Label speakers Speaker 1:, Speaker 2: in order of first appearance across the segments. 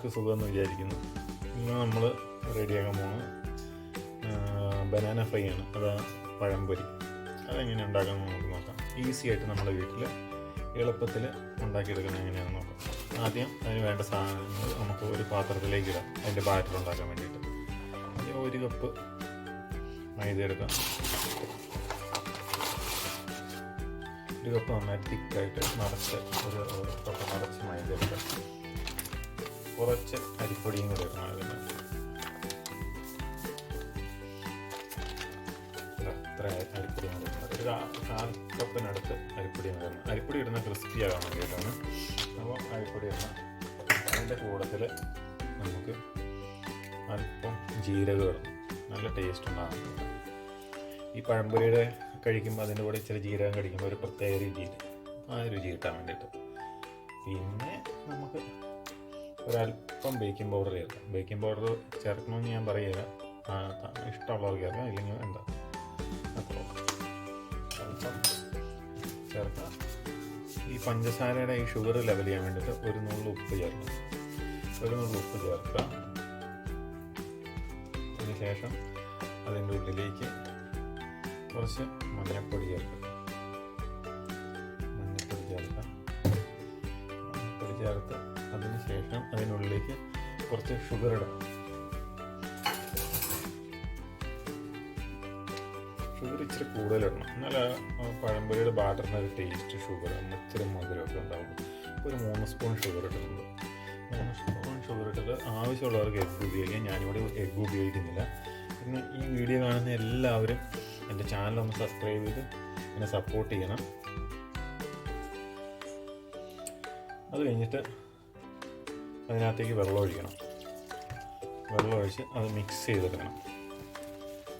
Speaker 1: എല്ലാവർക്കും സുഖമെന്ന് വിചാരിക്കുന്നു. ഇന്ന് നമ്മൾ റെഡിയാക്കാൻ പോകുന്നത് ബനാന ഫ്രൈ ആണ്. അതാണ് പഴംപൊരി. അതെങ്ങനെ ഉണ്ടാക്കാമെന്ന് നമുക്ക് നോക്കാം. ഈസി ആയിട്ട് നമ്മുടെ വീട്ടിൽ എളുപ്പത്തിൽ ഉണ്ടാക്കിയെടുക്കുന്നത് എങ്ങനെയാണെന്ന് നോക്കാം. ആദ്യം അതിന് വേണ്ട സാധനങ്ങൾ നമുക്ക് ഒരു പാത്രത്തിലേക്ക് ഇടാം. അതിൻ്റെ ബാറ്റർ ഉണ്ടാക്കാൻ വേണ്ടിയിട്ട് ആദ്യം 1 കപ്പ് മൈദ എടുക്കാം. 1 കപ്പ് നന്നായിട്ട് തിക്കായിട്ട് നിറച്ച് ഒരു കപ്പ് നിറച്ച് മൈദ എടുക്കാം. കുറച്ച് അരിപ്പൊടിയും കൂടെ ഇടണം. അതിന് അത്ര അരിപ്പൊടിയും കൂടെ ഇടണം. ഒരു 1/4 കപ്പിനടുത്ത് അരിപ്പൊടിയും കൂടെ ഇടണം. അരിപ്പൊടി ഇടുന്ന ക്രിസ്പി ആകാൻ വേണ്ടിയിട്ടാണ്. അപ്പോൾ അരിപ്പൊടി ഇടണം. അതിൻ്റെ കൂട്ടത്തിൽ നമുക്ക് അല്പം ജീരകം ഇടണം. നല്ല ടേസ്റ്റ് ഉണ്ടാകും. ഈ പഴംപൊരിയുടെ കഴിക്കുമ്പോൾ അതിൻ്റെ കൂടെ ഇച്ചിരി ജീരകം കഴിക്കുമ്പോൾ ഒരു പ്രത്യേക രുചിയിൽ ആ രുചി കിട്ടാൻ വേണ്ടിയിട്ട്. പിന്നെ നമുക്ക് ഒരല്പം ബേക്കിംഗ് പൗഡർ ചേർക്കാം. ബേക്കിംഗ് പൗഡർ ചേർക്കണമെന്ന് ഞാൻ പറയുക, ഇഷ്ടമുള്ളവർക്ക് ചേർക്കാം, ഇല്ലെങ്കിൽ എന്താ അത്ര അല്പം ചേർക്കാം. ഈ പഞ്ചസാരയുടെ ഈ ഷുഗർ ലെവൽ ചെയ്യാൻ വേണ്ടിയിട്ട് 1 നുള്ള് ഉപ്പ് ചേർക്കാം. 1 നുള്ള് ഉപ്പ് ചേർക്കാം. അതിനുശേഷം അതിൻ്റെ ഉള്ളിലേക്ക് കുറച്ച് മഞ്ഞൾപ്പൊടി ചേർക്കാം. മഞ്ഞൾപ്പൊടി ചേർത്ത് അതിന് ശേഷം അതിനുള്ളിലേക്ക് കുറച്ച് ഷുഗർ ഇടാം. ഷുഗർ ഇച്ചിരി കൂടുതലിടണം. എന്നാൽ പഴംപൊരിയുടെ ബാറ്ററിന് ഒരു ടേസ്റ്റ് ഷുഗർ ഇച്ചിരി മധുരമൊക്കെ ഉണ്ടാവും. ഒരു 3 സ്പൂൺ ഷുഗർ ഇട്ടിട്ടുണ്ട്. 3 സ്പൂൺ ഷുഗർ ഇട്ടിട്ട് ആവശ്യമുള്ളവർക്ക് എഗ്ഗ് ഉപയോഗിക്കാം. ഞാനിവിടെ എഗ്ഗ് ഉപയോഗിക്കുന്നില്ല. പിന്നെ ഈ വീഡിയോ കാണുന്ന എല്ലാവരും എൻ്റെ ചാനലൊന്ന് സബ്സ്ക്രൈബ് ചെയ്ത് എന്നെ സപ്പോർട്ട് ചെയ്യണം. അത് കഴിഞ്ഞിട്ട് അതിനകത്തേക്ക് വെള്ളം ഒഴിക്കണം. വെള്ളം ഒഴിച്ച് അത് മിക്സ് ചെയ്തെടുക്കണം.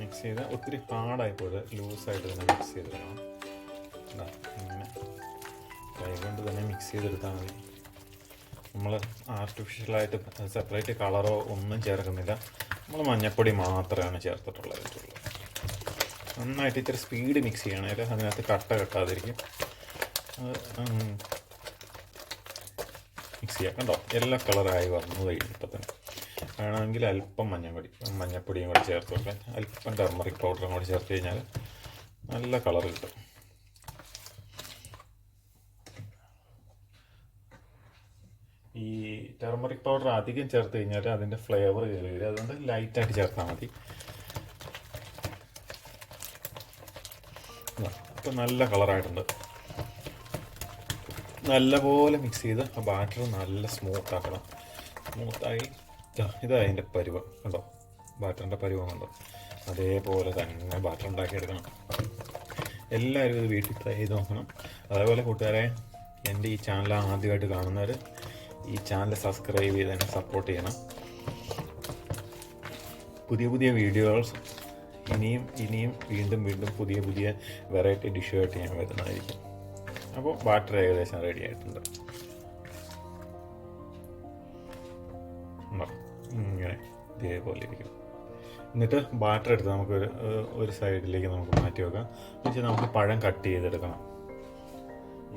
Speaker 1: മിക്സ് ചെയ്ത് ഒത്തിരി ഹാർഡായിപ്പോയത് ലൂസായിട്ട് തന്നെ മിക്സ് ചെയ്തെടുക്കണം. ഇങ്ങനെ കൈകൊണ്ട് തന്നെ മിക്സ് ചെയ്തെടുത്താൽ മതി. നമ്മൾ ആർട്ടിഫിഷ്യലായിട്ട് സെപ്പറേറ്റ് കളറോ ഒന്നും ചേർക്കുന്നില്ല. നമ്മൾ മഞ്ഞൾപ്പൊടി മാത്രമാണ് ചേർത്തിട്ടുള്ളത്. നന്നായിട്ട് ഇത്തിരി സ്പീഡ് മിക്സ് ചെയ്യണേൽ അതിനകത്ത് കട്ട കെട്ടാതിരിക്കും. മിക്സ് ചെയ്യാം. കണ്ടോ, എല്ലാ കളറായി വന്നു കഴിഞ്ഞു. ഇപ്പം തന്നെ വേണമെങ്കിൽ അല്പം മഞ്ഞൾപ്പൊടിയും കൂടെ ചേർത്ത് വെക്കാം. അല്പം ടർമറിക് പൗഡറും കൂടെ ചേർത്ത് കഴിഞ്ഞാൽ നല്ല കളർ കിട്ടും. ഈ ടർമറിക് പൗഡർ അധികം ചേർത്ത് കഴിഞ്ഞാൽ അതിൻ്റെ ഫ്ലേവർ കയറി വരും. അതുകൊണ്ട് ലൈറ്റായിട്ട് ചേർത്താൽ മതി. ഇപ്പം നല്ല കളറായിട്ടുണ്ട്. നല്ലപോലെ മിക്സ് ചെയ്ത് ആ ബാറ്റർ നല്ല സ്മൂത്താക്കണം. സ്മൂത്തായി ഇതാ അതിൻ്റെ പരുവം കണ്ടോ, ബാറ്ററിൻ്റെ പരുവം കണ്ടോ. അതേപോലെ തന്നെ ബാറ്റർ ഉണ്ടാക്കിയെടുക്കണം. എല്ലാവരും ഇത് വീട്ടിൽ ട്രൈ ചെയ്ത് നോക്കണം. അതേപോലെ കൂട്ടുകാരെ, എൻ്റെ ഈ ചാനൽ ആദ്യമായിട്ട് കാണുന്നവർ ഈ ചാനൽ സബ്സ്ക്രൈബ് ചെയ്ത് തന്നെ സപ്പോർട്ട് ചെയ്യണം. പുതിയ വീഡിയോസ് ഇനിയും വീണ്ടും പുതിയ വെറൈറ്റി ഡിഷുമായിട്ട് ഞാൻ വരുന്നതായിരിക്കും. അപ്പോൾ ബാറ്റർ ഏകദേശം റെഡി ആയിട്ടുണ്ട്. ഇങ്ങനെ ഇതേപോലെ ഇരിക്കും. എന്നിട്ട് ബാറ്റർ എടുത്ത് നമുക്ക് ഒരു സൈഡിലേക്ക് നമുക്ക് മാറ്റി വെക്കാം. എന്നുവെച്ചാൽ നമുക്ക് പഴം കട്ട് ചെയ്തെടുക്കണം.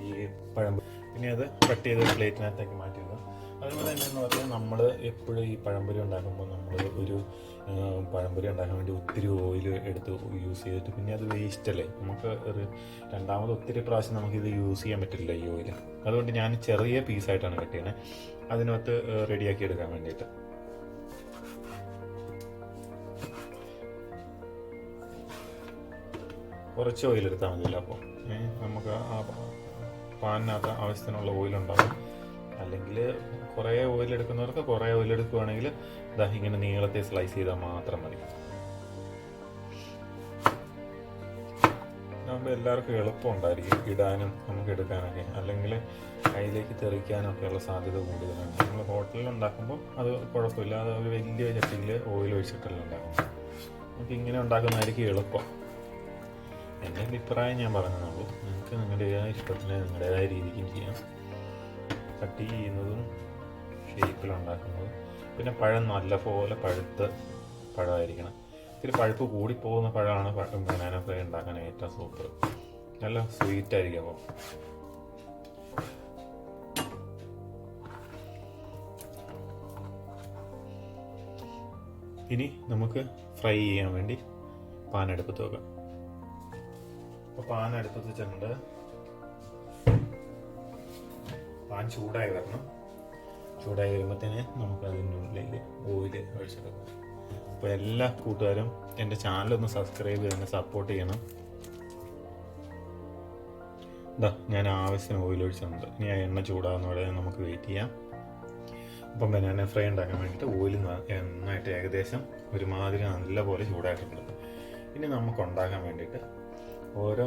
Speaker 1: ഈ പഴം പിന്നെ അത് കട്ട് ചെയ്ത് പ്ലേറ്റിനകത്തേക്ക് മാറ്റി വെക്കാം. അതുപോലെ തന്നെ എന്ന് പറഞ്ഞാൽ നമ്മൾ എപ്പോഴും ഈ പഴംപൊരി ഉണ്ടാക്കുമ്പോൾ നമ്മൾ ഒരു പഴംപൊരി ഉണ്ടാക്കാൻ വേണ്ടി ഒത്തിരി ഓയിൽ എടുത്ത് യൂസ് ചെയ്തിട്ട് പിന്നെ അത് വേസ്റ്റ് അല്ലേ. നമുക്ക് രണ്ടാമത് ഒത്തിരി പ്രാവശ്യം നമുക്കിത് യൂസ് ചെയ്യാൻ പറ്റില്ല ഈ ഓയിൽ. അതുകൊണ്ട് ഞാൻ ചെറിയ പീസായിട്ടാണ് കട്ട് ചെയ്യണത്, അതിനകത്ത് റെഡിയാക്കി എടുക്കാൻ വേണ്ടിയിട്ട്. കുറച്ച് ഓയിൽ എടുത്താൽ മതിയല്ലോ. അപ്പോൾ നമുക്ക് ആ പാനിനകത്ത് ആവശ്യത്തിനുള്ള ഓയിലുണ്ടാകും. അല്ലെങ്കിൽ കുറേ ഓയിൽ എടുക്കുന്നവർക്ക് കുറേ ഓയിൽ എടുക്കുകയാണെങ്കിൽ ഇങ്ങനെ നീളത്തെ സ്ലൈസ് ചെയ്താൽ മാത്രം മതി. ഇതാകുമ്പോൾ എല്ലാവർക്കും എളുപ്പം ഉണ്ടായിരിക്കും ഇടാനും നമുക്ക് എടുക്കാനൊക്കെ. അല്ലെങ്കിൽ കയ്യിലേക്ക് തെറിക്കാനൊക്കെയുള്ള സാധ്യത കൂടുതലാണ്. നമ്മൾ ഹോട്ടലിൽ ഉണ്ടാക്കുമ്പോൾ അത് കുഴപ്പമില്ല. അത് ഒരു വലിയ ചട്ടിയിൽ ഓയിൽ ഒഴിച്ചിട്ടല്ല ഉണ്ടാക്കുന്നത്. നമുക്ക് ഇങ്ങനെ ഉണ്ടാക്കുന്നതായിരിക്കും എളുപ്പം. എൻ്റെ അഭിപ്രായം ഞാൻ പറഞ്ഞതുള്ളൂ. നിങ്ങൾക്ക് നിങ്ങളുടേതായ ഇഷ്ടത്തിന് നിങ്ങളുടേതായ രീതിക്കും ചെയ്യാം. കട്ട് ചെയ്യുന്നതും ഷേപ്പിലുണ്ടാക്കുന്നതും. പിന്നെ പഴം നല്ലപോലെ പഴുത്ത് പഴമായിരിക്കണം. ഇത്തിരി പഴുപ്പ് കൂടിപ്പോകുന്ന പഴമാണ് ബനാന ഫ്രൈ ഉണ്ടാക്കാൻ ഏറ്റവും സൂപ്പർ. നല്ല സ്വീറ്റ് ആയിരിക്കും. അപ്പോൾ ഇനി നമുക്ക് ഫ്രൈ ചെയ്യാൻ വേണ്ടി പാൻ അടുപ്പത്ത് വെക്കാം. അപ്പോൾ പാൻ അടുപ്പത്ത് വെച്ചിട്ടുണ്ട്. പാൻ ചൂടായി വരണം. ചൂടായി വരുമ്പോഴത്തേന് നമുക്ക് അതിൻ്റെ ഉള്ളിൽ ഓയിൽ ഒഴിച്ചെടുക്കാം. അപ്പോൾ എല്ലാ കൂട്ടുകാരും എൻ്റെ ചാനലൊന്ന് സബ്സ്ക്രൈബ് ചെയ്ത് എന്നെ സപ്പോർട്ട് ചെയ്യണം. ഇതാ ഞാൻ ആവശ്യത്തിന് ഓയിൽ ഒഴിച്ചിട്ടുണ്ട്. ഇനി ആ എണ്ണ ചൂടാകുന്നതോടെ നമുക്ക് വെയിറ്റ് ചെയ്യാം. അപ്പം ബനാന ഫ്രൈ ഉണ്ടാക്കാൻ വേണ്ടിയിട്ട് ഓയിൽ നന്നായിട്ട് ഏകദേശം ഒരുമാതിരി നല്ലപോലെ ചൂടായിട്ടുണ്ട്. ഇനി നമുക്ക് ഉണ്ടാക്കാൻ വേണ്ടിയിട്ട് ഓരോ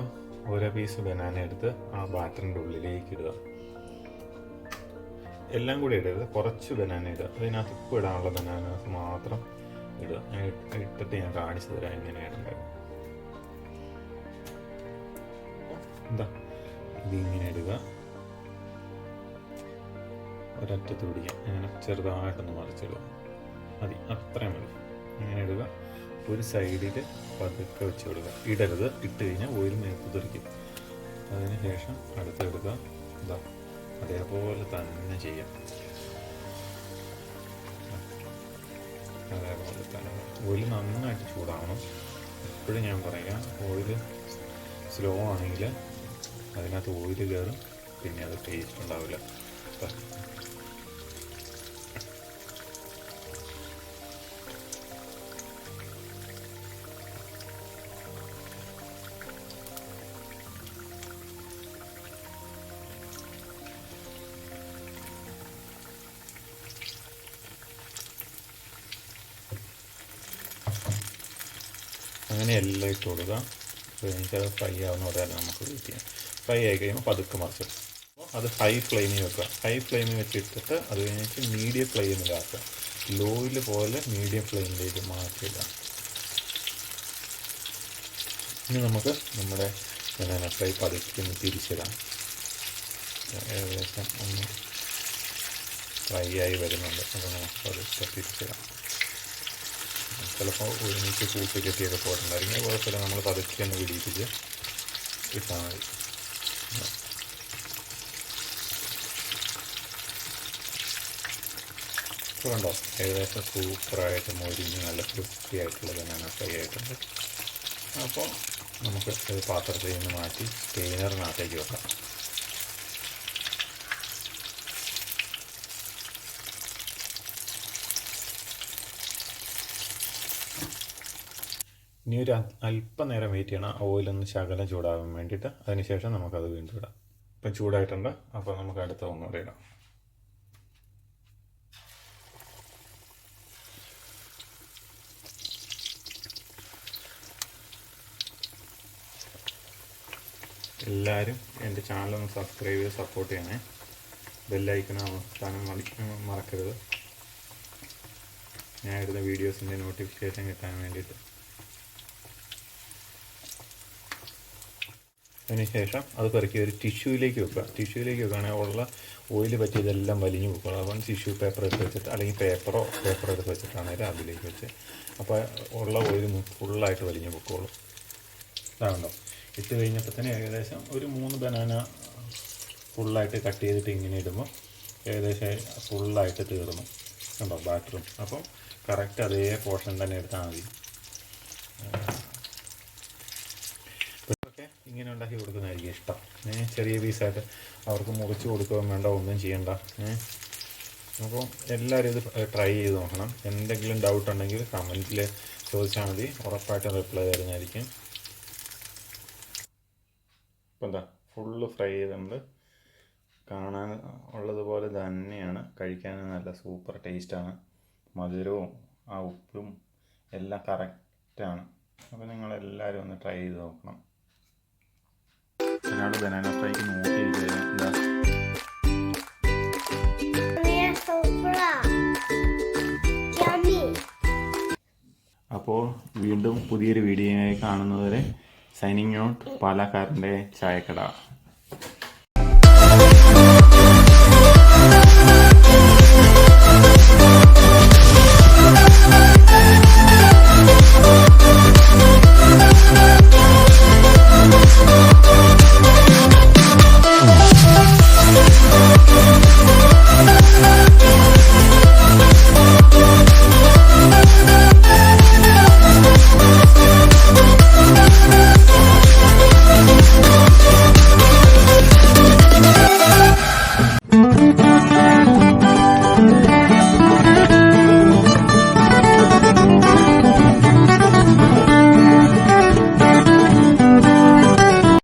Speaker 1: പീസ് ബനാന എടുത്ത് ആ ബാറ്ററിൻ്റെ ഉള്ളിലേക്ക് ഇടുക. എല്ലാം കൂടി ഇടരുത്, കുറച്ച് ബനാന ഇടുക. അതിനകത്ത് ഉപ്പ് ഇടാനുള്ള ബനാനാസ് മാത്രം ഇടുക. ഇട്ടിട്ട് ഞാൻ കാണിച്ചു തരാം എങ്ങനെയാണ് ഉണ്ടാകുക. എന്താ ഇതിങ്ങനെ ഇടുക, ഒരറ്റത്ത് പിടിക്കാം, അങ്ങനെ ചെറുതായിട്ടൊന്ന് മറിച്ചിടുക. മതി, അത്രയും മതി. ഇങ്ങനെ ഇടുക. ഒരു സൈഡിൽ പതുക്കെ വെച്ച് വിടുക. ഇടരുത്, ഇട്ട് കഴിഞ്ഞാൽ ഓയിൽ മേത്ത് തെറിക്കും. അതിന് ശേഷം അടുത്തെടുക്കുക. ഇതാ അതേപോലെ തന്നെ ചെയ്യാം. അതേപോലെ തന്നെ ഓയിൽ നന്നായിട്ട് ചൂടാവണം. എപ്പോഴും ഞാൻ പറയാം, ഓയിൽ സ്ലോ ആണെങ്കിൽ അതിനകത്ത് ഓയിൽ കയറും, പിന്നെ അത് ടേസ്റ്റ് ഉണ്ടാവില്ല. അങ്ങനെ എല്ലാം ഇട്ട് കൊടുക്കുക. അത് ഫ്രൈ ആവുന്ന പോലെ തന്നെ നമുക്ക് വെയിറ്റ് ചെയ്യാം. ഫ്രൈ ആയി കഴിയുമ്പോൾ പതുക്കെ മറിച്ചിടും. അപ്പോൾ അത് ഹൈ ഫ്ലെയിമിൽ വെക്കുക. ഹൈ ഫ്ലെയിമിൽ വെച്ചിട്ടിട്ട് അത് കഴിഞ്ഞിട്ട് മീഡിയം ഫ്ലെയിമിലാക്കുക. ലോയിൽ പോലെ മീഡിയം ഫ്ലെയിമിലേക്ക് മാറ്റിയിടുക. ഇനി നമുക്ക് നമ്മുടെ ബനാന ഫ്രൈ പതുക്കെ തിരിച്ചിടാം. ഏകദേശം ഒന്ന് ഫ്രൈ ആയി വരുന്നുണ്ട്. അപ്പോൾ നമുക്ക് പതുക്കെ തിരിച്ചിടാം. ചിലപ്പോൾ ഒരുമിച്ച് കൂട്ടി കെട്ടിയൊക്കെ പോയിട്ടുണ്ടായിരിക്കും. കുഴപ്പമില്ല, നമ്മൾ പതുക്കെ ഒന്ന് പിടിപ്പിച്ച് ഇട്ടാൽ മതി. ഇപ്പോൾ കണ്ടോ, ഏകദേശം സൂപ്പറായിട്ട് മൊരിഞ്ഞ് നല്ല ക്രിസ്പി ആയിട്ടുള്ള ബനാന ഫ്രൈ ആയിട്ടുണ്ട്. അപ്പോൾ നമുക്ക് ഒരു പാത്രത്തിൽ നിന്ന് മാറ്റി സ്റ്റെയിനറിനകത്തേക്ക് വെക്കാം. ഇനി ഒരു അല്പനേരം വെയിറ്റ് ചെയ്യണം, ഓയിലൊന്ന് ശകലം ചൂടാകാൻ വേണ്ടിയിട്ട്. അതിനുശേഷം നമുക്കത് വീണ്ടും ഇടാം. ഇപ്പം ചൂടായിട്ടുണ്ട്. അപ്പോൾ നമുക്ക് അടുത്ത ഒന്നുകൂടെ ഇടാം. എല്ലാവരും എൻ്റെ ചാനലൊന്ന് സബ്സ്ക്രൈബ് ചെയ്ത് സപ്പോർട്ട് ചെയ്യണേ. ബെല്ലൈക്കൺ അവസ്ഥാനം മറക്കരുത്, ഞാൻ ഇടുന്ന വീഡിയോസിൻ്റെ നോട്ടിഫിക്കേഷൻ കിട്ടാൻ വേണ്ടിയിട്ട്. അതിനുശേഷം അത് പെറുക്കി ഒരു ടിഷ്യൂയിലേക്ക് വെക്കുക. ടിഷ്യൂയിലേക്ക് വെക്കുകയാണെങ്കിൽ ഉള്ള ഓയിൽ പറ്റിയതെല്ലാം വലിഞ്ഞു വെക്കുക. അപ്പം ടിഷ്യൂ പേപ്പർ എടുത്ത് വെച്ചിട്ട്, അല്ലെങ്കിൽ പേപ്പർ എടുത്ത് വെച്ചിട്ടാണെങ്കിൽ അതിലേക്ക് വെച്ച്, അപ്പോൾ ഉള്ള ഓയിൽ ഫുള്ളായിട്ട് വലിഞ്ഞു വെക്കുകയുള്ളൂ. ഇതാണല്ലോ, ഇട്ട് കഴിഞ്ഞപ്പോൾ തന്നെ ഏകദേശം ഒരു 3 ബനാന ഫുള്ളായിട്ട് കട്ട് ചെയ്തിട്ട് ഇങ്ങനെ ഇടുമ്പോൾ ഏകദേശം ഫുള്ളായിട്ട് തീർന്നു കണ്ടോ ബാറ്ററും. അപ്പം കറക്റ്റ് അതേ പോർഷൻ തന്നെ എടുത്താൽ മതി. ഇങ്ങനെ ഉണ്ടാക്കി കൊടുക്കുന്നതായിരിക്കും ഇഷ്ടം. ചെറിയ പീസായിട്ട് അവർക്ക് മുറിച്ച് കൊടുക്കുകയും വേണ്ട, ഒന്നും ചെയ്യണ്ട. അപ്പോൾ എല്ലാവരും ഇത് ട്രൈ ചെയ്ത് നോക്കണം. എന്തെങ്കിലും ഡൗട്ട് ഉണ്ടെങ്കിൽ കമൻറ്റിൽ ചോദിച്ചാൽ മതി, ഉറപ്പായിട്ടും റിപ്ലൈ തരുന്നതായിരിക്കും. ഇപ്പം എന്താ ഫുള്ള് ഫ്രൈ ചെയ്തിട്ടുണ്ട്. കാണാൻ ഉള്ളതുപോലെ തന്നെയാണ്, കഴിക്കാൻ നല്ല സൂപ്പർ ടേസ്റ്റാണ്. മധുരവും ആ ഉപ്പും എല്ലാം കറക്റ്റാണ്. അപ്പോൾ നിങ്ങളെല്ലാവരും ഒന്ന് ട്രൈ ചെയ്ത് നോക്കണം. ഒരാൾ ബനാന ഫ്രൈക്ക് നോക്കിയിരിക്കുകയാണ്. അപ്പോൾ വീണ്ടും പുതിയൊരു വീഡിയോയായി കാണുന്നതുവരെ സൈനിങ് ഔട്ട്, പാലക്കാരൻ്റെ ചായക്കട.